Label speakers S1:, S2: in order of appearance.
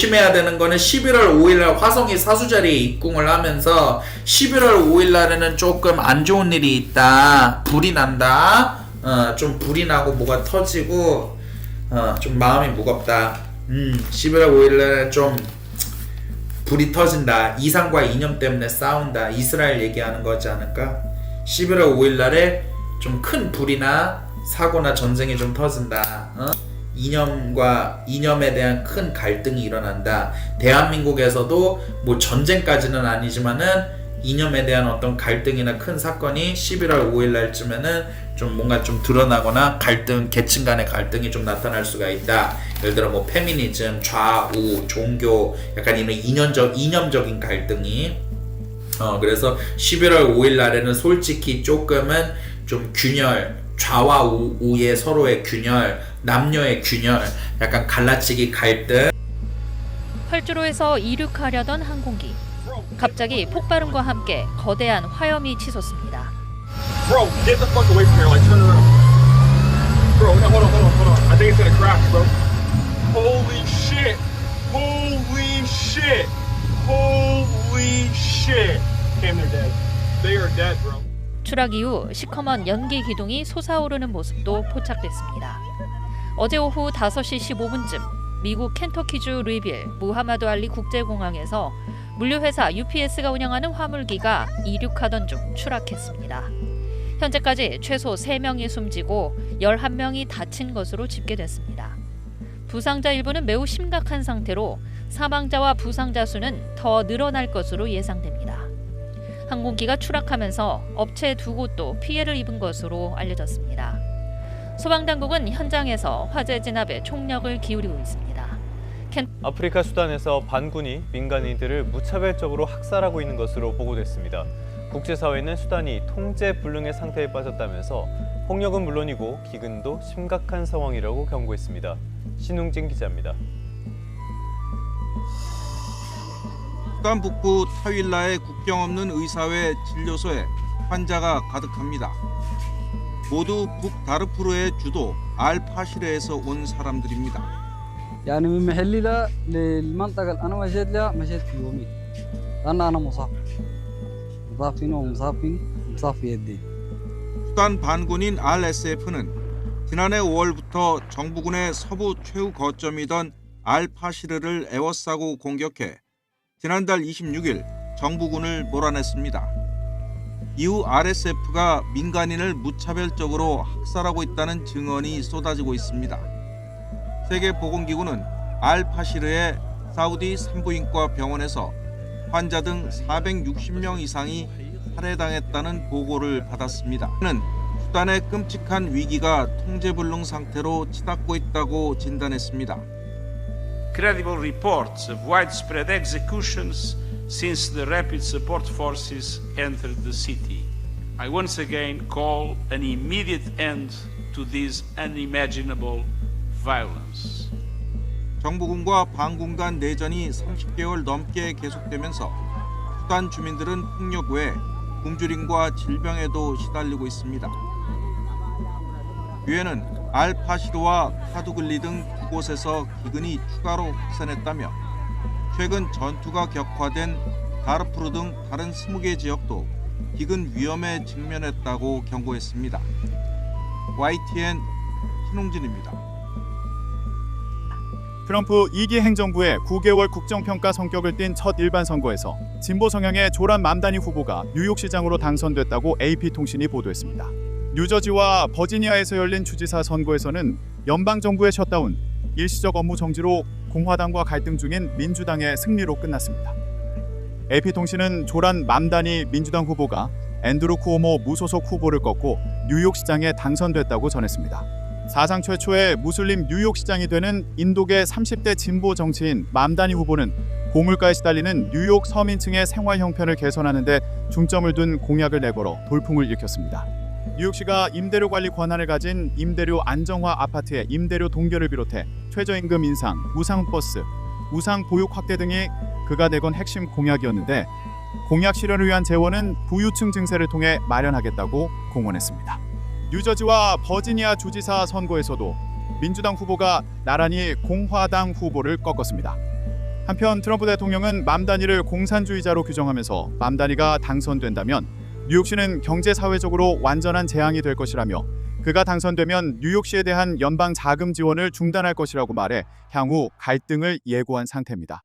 S1: 조심해야 되는 거는 11월 5일날 화성이 사수자리에 입궁을 하면서 11월 5일날에는 조금 안 좋은 일이 있다. 불이 난다. 좀 불이 나고 뭐가 터지고 좀 마음이 무겁다. 11월 5일날에 좀 불이 터진다. 이상과 이념 때문에 싸운다. 이스라엘 얘기하는 거지 않을까? 11월 5일날에 좀 큰 불이나 사고나 전쟁이 좀 터진다. 이념에 대한 큰 갈등이 일어난다. 대한민국에서도 뭐 전쟁까지는 아니지만은 이념에 대한 어떤 갈등이나 큰 사건이 11월 5일 날쯤에는 좀 뭔가 좀 드러나거나 갈등, 계층 간의 갈등이 좀 나타날 수가 있다. 예를 들어 뭐 페미니즘, 좌우, 종교, 약간 이런 이념적인 갈등이 그래서 11월 5일 날에는 솔직히 조금은 좀 균열, 좌와 우의 서로의 균열, 남녀의 균열, 약간 갈라치기 갈등.
S2: 활주로에서 이륙하려던 항공기. 갑자기 폭발음과 함께 거대한 화염이 치솟습니다.
S3: Bro, get the fuck away from here. Like, turn around. Bro, no, hold on. I think it's gonna crash, bro. Holy shit. Holy shit. Holy shit. Damn, they're dead. They are dead, bro.
S2: 추락 이후 시커먼 연기 기둥이 솟아오르는 모습도 포착됐습니다. 어제 오후 5시 15분쯤 미국 켄터키주 루이빌 무하마드 알리 국제공항에서 물류회사 UPS가 운영하는 화물기가 이륙하던 중 추락했습니다. 현재까지 최소 3명이 숨지고 11명이 다친 것으로 집계됐습니다. 부상자 일부는 매우 심각한 상태로 사망자와 부상자 수는 더 늘어날 것으로 예상됩니다. 항공기가 추락하면서 업체 2곳도 피해를 입은 것으로 알려졌습니다. 소방당국은 현장에서 화재 진압에 총력을 기울이고 있습니다.
S4: 아프리카 수단에서 반군이 민간인들을 무차별적으로 학살하고 있는 것으로 보고됐습니다. 국제사회는 수단이 통제불능의 상태에 빠졌다면서 폭력은 물론이고 기근도 심각한 상황이라고 경고했습니다. 신웅진 기자입니다.
S5: 수단 북부 타윌라의 국경 없는 의사회 진료소에 환자가 가득합니다. 모두 북다르푸르의 주도 알파시르에서 온 사람들입니다.
S6: يعني من محلي ده للمنطقة اللي أنا مشيت لها مشيت في يومي لأن أنا مصاب هنا ومصاب في يدي.
S5: 수단 반군인 RSF는 지난해 5월부터 정부군의 서부 최후 거점이던 알파시르를 에워싸고 공격해 지난달 26일 정부군을 몰아냈습니다. 이후 RSF가 민간인을 무차별적으로 학살하고 있다는 증언이 쏟아지고 있습니다. 세계보건기구는 알파시르의 사우디 산부인과 병원에서 환자 등 460명 이상이 살해당했다는 보고를 받았습니다. 그는 수단의 끔찍한 위기가 통제불능 상태로 치닫고 있다고 진단했습니다.
S7: Credible reports of widespread executions since the Rapid Support Forces entered the city. I once again call an immediate end to this unimaginable violence.
S5: 정부군과 반군 간 내전이 30개월 넘게 계속되면서 수단 주민들은 폭력 외에 굶주림과 질병에도 시달리고 있습니다. 유엔은 알파시르와 카두글리 등 두 곳에서 기근이 추가로 확산했다며 최근 전투가 격화된 다르푸르 등 다른 20개 지역도 기근 위험에 직면했다고 경고했습니다. YTN 신홍진입니다.
S8: 트럼프 2기 행정부의 9개월 국정평가 성격을 띤 첫 일반 선거에서 진보 성향의 조란 맘다니 후보가 뉴욕시장으로 당선됐다고 AP통신이 보도했습니다. 뉴저지와 버지니아에서 열린 주지사 선거에서는 연방정부의 셧다운, 일시적 업무 정지로 공화당과 갈등 중인 민주당의 승리로 끝났습니다. AP통신은 조란 맘다니 민주당 후보가 앤드루 쿠오모 무소속 후보를 꺾고 뉴욕시장에 당선됐다고 전했습니다. 사상 최초의 무슬림 뉴욕시장이 되는 인도계 30대 진보 정치인 맘다니 후보는 고물가에 시달리는 뉴욕 서민층의 생활 형편을 개선하는 데 중점을 둔 공약을 내걸어 돌풍을 일으켰습니다. 뉴욕시가 임대료 관리 권한을 가진 임대료 안정화 아파트의 임대료 동결을 비롯해 최저임금 인상, 무상버스, 무상보육 확대 등이 그가 내건 핵심 공약이었는데 공약 실현을 위한 재원은 부유층 증세를 통해 마련하겠다고 공언했습니다. 뉴저지와 버지니아 주지사 선거에서도 민주당 후보가 나란히 공화당 후보를 꺾었습니다. 한편 트럼프 대통령은 맘다니를 공산주의자로 규정하면서 맘다니가 당선된다면 뉴욕시는 경제사회적으로 완전한 재앙이 될 것이라며 그가 당선되면 뉴욕시에 대한 연방 자금 지원을 중단할 것이라고 말해 향후 갈등을 예고한 상태입니다.